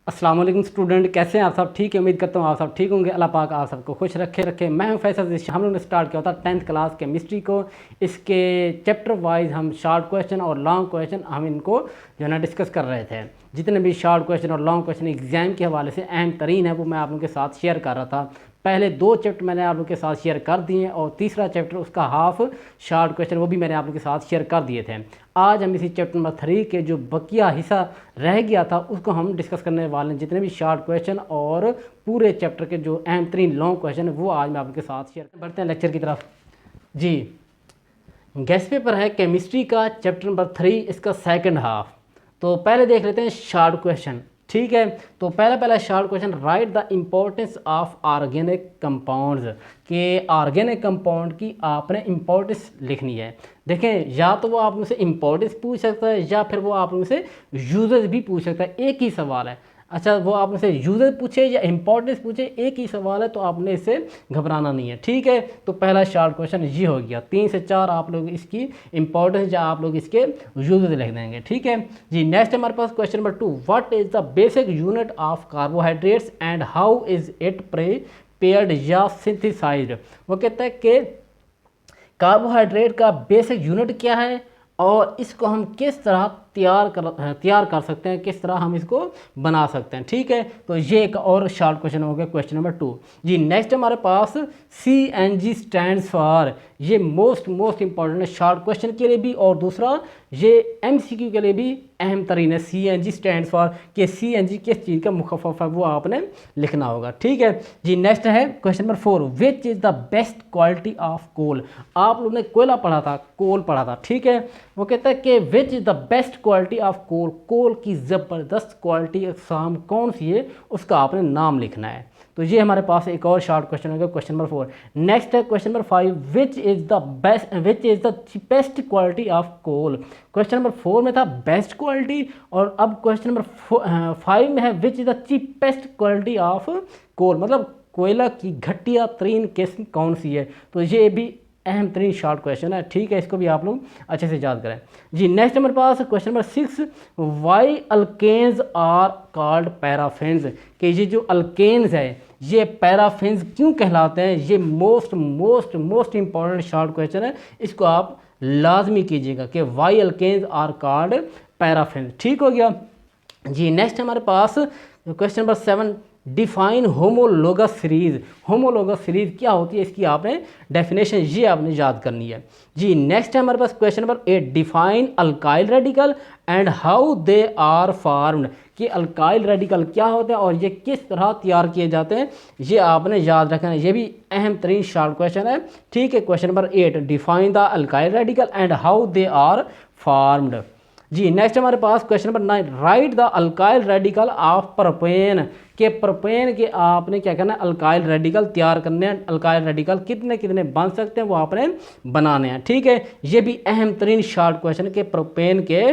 अस्सलाम वालेकुम स्टूडेंट, कैसे हैं आप सब? ठीक है, उम्मीद करता हूँ आप सब ठीक होंगे। अल्लाह पाक आप सबको खुश रखे। मैं हूँ फैसल। हम लोगों ने स्टार्ट किया था 10th क्लास केमिस्ट्री को। इसके चैप्टर वाइज हम शॉर्ट क्वेश्चन और लॉन्ग क्वेश्चन हम इनको जो है ना डिस्कस कर रहे थे। जितने भी शॉर्ट क्वेश्चन और लॉन्ग क्वेश्चन एग्जाम के हवाले से अहम तरीन है वो मैं आप लोगों के साथ शेयर कर रहा था। पहले 2 चैप्टर मैंने आप लोगों के साथ शेयर कर दिए और तीसरा चैप्टर उसका हाफ शॉर्ट क्वेश्चन वो भी मैंने आप लोगों के साथ शेयर कर दिए थे। आज हम इसी चैप्टर नंबर 3 के जो बकिया हिस्सा रह गया था उसको हम डिस्कस करने वाले हैं। जितने भी शॉर्ट क्वेश्चन और पूरे चैप्टर के जो अहम तरीन लॉन्ग क्वेश्चन वो आज मैं आपके साथ शेयर बढ़ते हैं लेक्चर की तरफ। जी, गेस्ट पेपर है केमिस्ट्री का चैप्टर नंबर 3, इसका सेकंड हाफ। तो पहले देख लेते हैं शॉर्ट क्वेश्चन। ठीक है, तो पहला short question, right the importance of organic compounds. के ऑर्गेनिक कंपाउंड की आपने इम्पोर्टेंस लिखनी है। देखें, या तो वो आप मुझसे इम्पोर्टेंस पूछ सकता है या फिर वो आप मुझसे यूजेस भी पूछ सकता है। एक ही सवाल है। अच्छा, वो आप मुझसे यूजेस पूछे या इम्पोर्टेंस पूछे, एक ही सवाल है, तो आपने इससे घबराना नहीं है। ठीक है, तो पहला शॉर्ट क्वेश्चन ये हो गया। 3 से 4 आप लोग इसकी इम्पोर्टेंस या आप लोग इसके यूजेस लिख देंगे। ठीक है जी। नेक्स्ट हमारे पास question number 2, what is the basic unit of carbohydrates and how is it prepared या सिंथेसाइज्ड। वो कहता है कि कार्बोहाइड्रेट का बेसिक यूनिट क्या है और इसको हम किस तरह तैयार कर सकते हैं, किस तरह हम इसको बना सकते हैं। ठीक है, तो ये एक और शॉर्ट क्वेश्चन हो गया, क्वेश्चन नंबर 2 जी। नेक्स्ट हमारे पास CNG स्टैंड्स फॉर। ये मोस्ट इंपॉर्टेंट है शॉर्ट क्वेश्चन के लिए भी और दूसरा ये MCQ के लिए भी अहम तरीन है। CNG स्टैंड्स फॉर कि CNG किस चीज़ का मुखफ़फ़ है वो आपने लिखना होगा। ठीक है जी। नेक्स्ट है question number 4, which is the best quality of coal. आप लोगों ने कोयला पढ़ा था, कोल पढ़ा था। ठीक है, वो कहता है कि which is the best quality of coal. Coal की ज़बरदस्त क्वालिटी अक़साम कौन सी है उसका आपने नाम लिखना है। तो ये हमारे पास एक और शॉर्ट क्वेश्चन होगा, क्वेश्चन नंबर 4। नेक्स्ट है question number 5, which is the cheapest quality of coal. Question number 4 में था बेस्ट क्वालिटी और अब क्वेश्चन नंबर 5 में है which is the cheapest quality of coal, मतलब कोयला की घटिया तरीन किस्म कौन सी है। तो ये भी अहम तरीन शॉर्ट क्वेश्चन है। ठीक है, इसको भी आप लोग अच्छे से याद करें जी। नेक्स्ट हमारे पास question number 6, why alkanes are called paraffins. कि ये जो अल्केन्स है ये पैराफिन्स क्यों कहलाते हैं। ये मोस्ट इंपॉर्टेंट शॉर्ट क्वेश्चन है, इसको आप लाजमी कीजिएगा कि why alkanes are called paraffins. ठीक हो गया जी। नेक्स्ट हमारे पास question number 7, define homologous series. Homologous series क्या होती है, इसकी आपने डेफिनेशन ये आपने याद करनी है जी। नेक्स्ट है हमारे पास question number 8, define alkyl radical and how they are formed. कि अल्काइल रेडिकल क्या होते हैं और ये किस तरह तैयार किए जाते हैं, ये आपने याद रखना है। ये भी अहम तरीन शॉर्ट क्वेश्चन है। ठीक है, question number 8, define the alkyl radical and how they are formed जी। नेक्स्ट हमारे पास question number 9, write the alkyl radical of propane. के प्रोपेन के आपने क्या करना है, अल्काइल रेडिकल तैयार करने हैं। अल्काइल रेडिकल कितने बन सकते हैं वो आपने बनाने हैं। ठीक है, ये भी अहम तरीन शॉर्ट क्वेश्चन के प्रोपेन के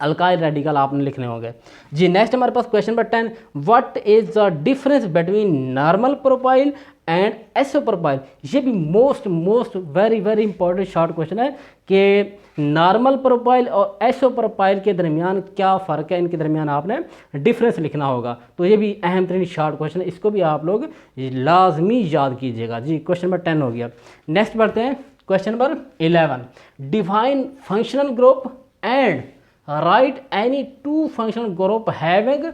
अल्काइल रेडिकल आपने लिखने होंगे जी। नेक्स्ट हमारे पास question number 10, what is the difference between normal propyl and isopropyl. ये भी most very important short question है कि नॉर्मल प्रोपाइल और एसोप्रोपाइल के दरमियान क्या फ़र्क है, इनके दरमियान आपने डिफरेंस लिखना होगा। तो ये भी अहम तरीन शॉर्ट क्वेश्चन है, इसको भी आप लोग लाजमी याद कीजिएगा जी। क्वेश्चन नंबर 10 हो गया। नेक्स्ट बढ़ते हैं question number 11, define functional group and write any 2 functional group having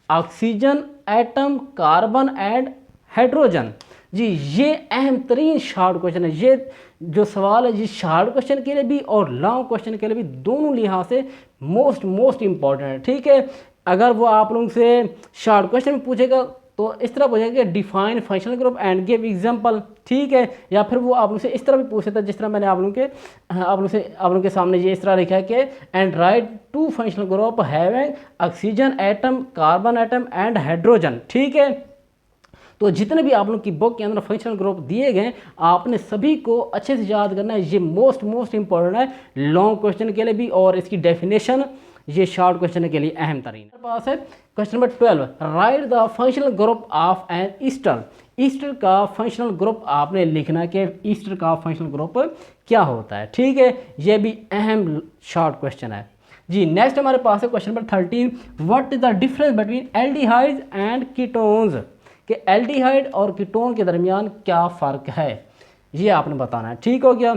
oxygen atom carbon and hydrogen जी। ये अहम तरीन शॉर्ट क्वेश्चन है। ये जो सवाल है ये शॉर्ट क्वेश्चन के लिए भी और लॉन्ग क्वेश्चन के लिए भी, दोनों लिहाज से मोस्ट इंपॉर्टेंट है। ठीक है, अगर वो आप लोगों से शॉर्ट क्वेश्चन में पूछेगा तो इस तरह पूछेगा define functional group and give example. ठीक है, या फिर वो आप लोगों से इस तरह भी पूछ सकता है जिस तरह मैंने आप लोगों के सामने ये इस तरह लिखा है कि and right 2 functional group having oxygen atom carbon atom and hydrogen. ठीक है, तो जितने भी आप लोग की बुक के अंदर फंक्शनल ग्रुप दिए गए आपने सभी को अच्छे से याद करना है। ये मोस्ट इंपॉर्टेंट है लॉन्ग क्वेश्चन के लिए भी और इसकी डेफिनेशन ये शॉर्ट क्वेश्चन के लिए अहम तरीन। पास है question number 12, write the functional group of an ester. Ester का फंक्शनल ग्रुप आपने लिखना है कि ईस्टर का फंक्शनल ग्रुप क्या होता है। ठीक है, ये भी अहम शॉर्ट क्वेश्चन है जी नेक्स्ट हमारे पास है question number 13, what is the difference between aldehydes and ketones, कि एल्डिहाइड और कीटोन के दरमियान क्या फ़र्क है, ये आपने बताना है। ठीक हो गया,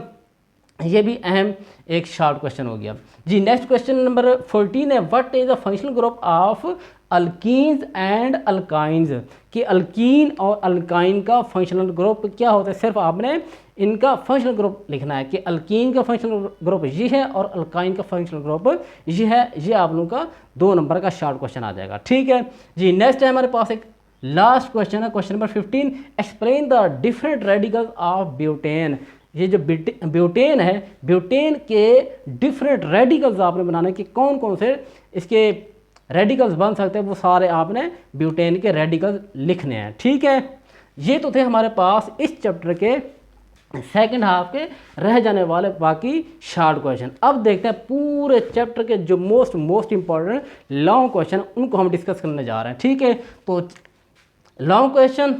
ये भी अहम एक शॉर्ट क्वेश्चन हो गया। जी नेक्स्ट क्वेश्चन नंबर 14 है, what is the functional group of alkenes and alkynes, कि अल्कीन और अल्काइन का फंक्शनल ग्रुप क्या होता है। सिर्फ आपने इनका फंक्शनल ग्रुप लिखना है कि अल्कीन का फंक्शनल ग्रुप ये है और अल्काइन का फंक्शनल ग्रुप ये है। ये आप लोगों का 2 नंबर का शॉर्ट क्वेश्चन आ जाएगा। ठीक है जी, नेक्स्ट है हमारे पास एक लास्ट क्वेश्चन है, question number 15, explain the different radicals of butane. ये जो ब्यूटेन है, ब्यूटेन के डिफरेंट रेडिकल्स आपने बनाने कि कौन कौन से इसके रेडिकल्स बन सकते हैं, वो सारे आपने ब्यूटेन के रेडिकल्स लिखने हैं। ठीक है, ये तो थे हमारे पास इस चैप्टर के सेकंड हाफ के रह जाने वाले बाकी शॉर्ट क्वेश्चन। अब देखते हैं पूरे चैप्टर के जो मोस्ट इंपॉर्टेंट लॉन्ग क्वेश्चन, उनको हम डिस्कस करने जा रहे हैं। ठीक है, तो लॉन्ग क्वेश्चन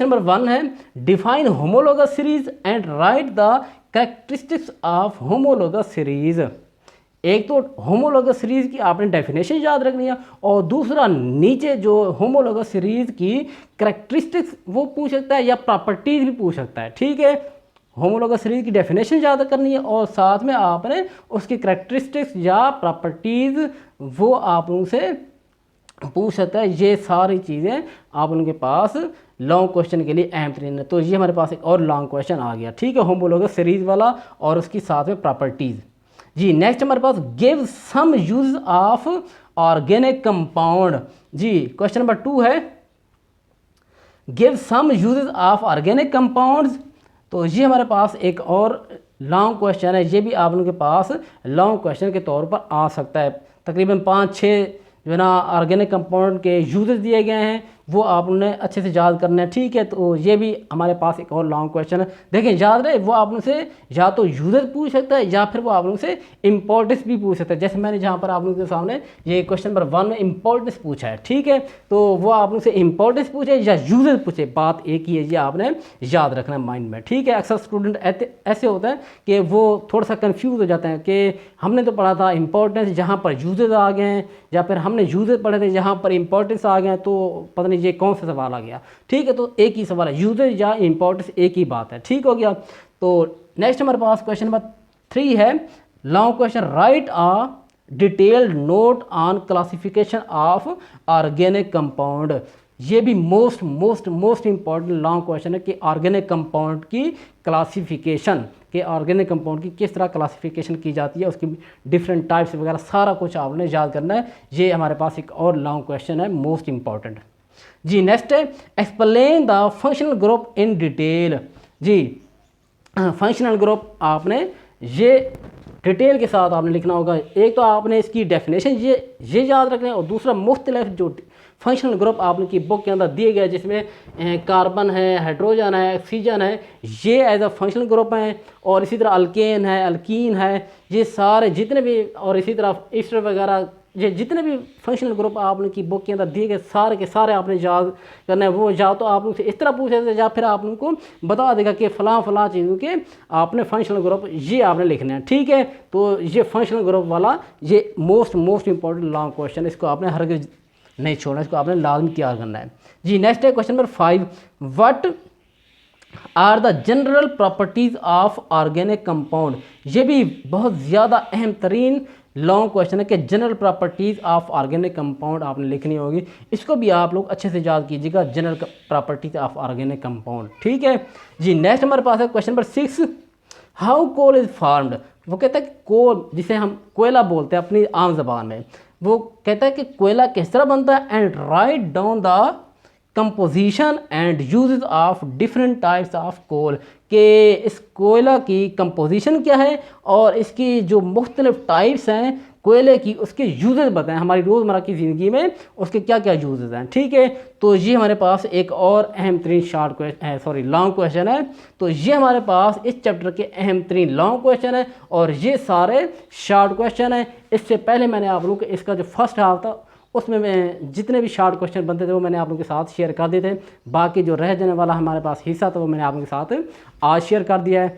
नंबर 1 है, define homologous series and right the characteristics of homologous series. एक तो होमोलोगस सीरीज की आपने डेफिनेशन याद रखनी है, और दूसरा नीचे जो होमोलोगस सीरीज की कैरेक्टरिस्टिक्स वो पूछ सकता है या प्रॉपर्टीज भी पूछ सकता है। ठीक है, होमोलोगस सीरीज की डेफिनेशन याद करनी है और साथ में आपने उसकी कैरेक्टरिस्टिक्स या प्रॉपर्टीज वो आप लोगों से पूछ सकता है। ये सारी चीज़ें आप उनके पास लॉन्ग क्वेश्चन के लिए अहम तरीन है। तो ये हमारे पास एक और लॉन्ग क्वेश्चन आ गया। ठीक है, होमोलोगस सीरीज वाला और उसकी साथ में प्रॉपर्टीज। जी नेक्स्ट हमारे पास give some use of organic compound. जी क्वेश्चन नंबर 2 है, give some uses of organic compounds. तो ये हमारे पास एक और लॉन्ग क्वेश्चन है, ये भी आप लोगों के पास लॉन्ग क्वेश्चन के तौर पर आ सकता है। तकरीबन 5-6 जो है ना ऑर्गेनिक कंपाउंड के यूजेस दिए गए हैं, वो आपने अच्छे से याद करना है। ठीक है, तो ये भी हमारे पास एक और लॉन्ग क्वेश्चन है। देखें याद रहे, वो आप लोगों से या तो यूजेस पूछ सकता है या फिर वो आप लोगों से इंपॉर्टेंस भी पूछ सकता है। जैसे मैंने जहाँ पर आप लोगों के सामने ये क्वेश्चन नंबर 1 में इंपॉर्टेंस पूछा है। ठीक है, तो वो आप लोगों से इंपॉर्टेंस पूछे या यूजेस पूछे, बात एक ही है, ये आपने याद रखना है माइंड में। ठीक है, अक्सर स्टूडेंट ऐसे होता है कि वो थोड़ा सा कन्फ्यूज़ हो जाते हैं कि हमने तो पढ़ा था इंपॉर्टेंस, जहाँ पर यूजेस आ गए हैं, या फिर हमने यूजेस पढ़े थे जहाँ पर इंपॉर्टेंस आ गए हैं, तो पता नहीं ये कौन सा सवाल आ गया। ठीक है, तो एक ही सवाल है, यूजेस या इंपॉर्टेंस एक ही बात है। ठीक हो गया, तो नेक्स्ट हमारे पास क्वेश्चन नंबर 3 है, long question, right a detailed note on classification of organic compound. ये भी मोस्ट इंपॉर्टेंट लॉन्ग क्वेश्चन है कि ऑर्गेनिक कंपाउंड की क्लासिफिकेशन, कि ऑर्गेनिक कंपाउंड की किस तरह क्लासिफिकेशन की जाती है, उसकी डिफरेंट टाइप्स वगैरह सारा कुछ आपने याद करना है। ये हमारे पास एक और लॉन्ग क्वेश्चन है, मोस्ट इंपॉर्टेंट। जी नेक्स्ट है, explain the functional group in detail. जी फंक्शनल ग्रुप आपने ये डिटेल के साथ आपने लिखना होगा। एक तो आपने इसकी डेफिनेशन ये याद रखना है, और दूसरा मुख्तलिफ जो फंक्शनल ग्रुप आपने की बुक के अंदर दिए गए, जिसमें कार्बन है, हाइड्रोजन है, ऑक्सीजन है, ये एज अ फंक्शनल ग्रुप हैं। और इसी तरह अल्केन है, अल्कीन है, ये सारे जितने भी, और इसी तरह ईस्टर वगैरह, ये जितने भी फंक्शनल ग्रुप आपने की बुक के अंदर दिए गए सारे के सारे आपने याद करना है। वो या तो आप लोग से इस तरह पूछे थे या फिर आप उनको बता देगा कि फ़लाँ चीज़ों के आपने फंक्शनल ग्रुप ये आपने लिखने हैं। ठीक है, तो ये फंक्शनल ग्रुप वाला ये मोस्ट इंपॉर्टेंट लॉन्ग क्वेश्चन, इसको आपने हरगिज़ नहीं छोड़ना, इसको आपने लाजमी तैयार करना है। जी नेक्स्ट है question number 5, what are the general properties of organic compound. ये भी बहुत ज़्यादा अहम तरीन लॉन्ग क्वेश्चन है कि general properties of organic compound आपने लिखनी होगी। इसको भी आप लोग अच्छे से याद कीजिएगा, general properties of organic compound. ठीक है जी, नेक्स्ट हमारे पास है question number 6, how coal is formed. वो कहता है कि कोल, जिसे हम कोयला बोलते हैं अपनी आम जबान में, वो कहता है कि कोयला किस तरह बनता है, and write down the composition and uses of different types of coal, कि इस कोयला की कंपोजिशन क्या है और इसकी जो मुख्तलिफ टाइप्स हैं कोयले की, उसके यूजेस बताएं, हमारी रोज़मर्रा की ज़िंदगी में उसके क्या क्या यूजेस हैं। ठीक है, तो ये हमारे पास एक और अहम तरीन लॉन्ग क्वेश्चन है। तो ये हमारे पास इस चैप्टर के अहम तरीन लॉन्ग क्वेश्चन है, और ये सारे शॉर्ट क्वेश्चन हैं। इससे पहले मैंने आप लोगों को इसका जो फर्स्ट हाफ था उसमें मैं जितने भी शॉर्ट क्वेश्चन बनते थे वो मैंने आप लोगों के साथ शेयर कर दिए थे। बाकी जो रह जाने वाला हमारे पास हिस्सा था वो मैंने आप लोगों के साथ आज शेयर कर दिया है।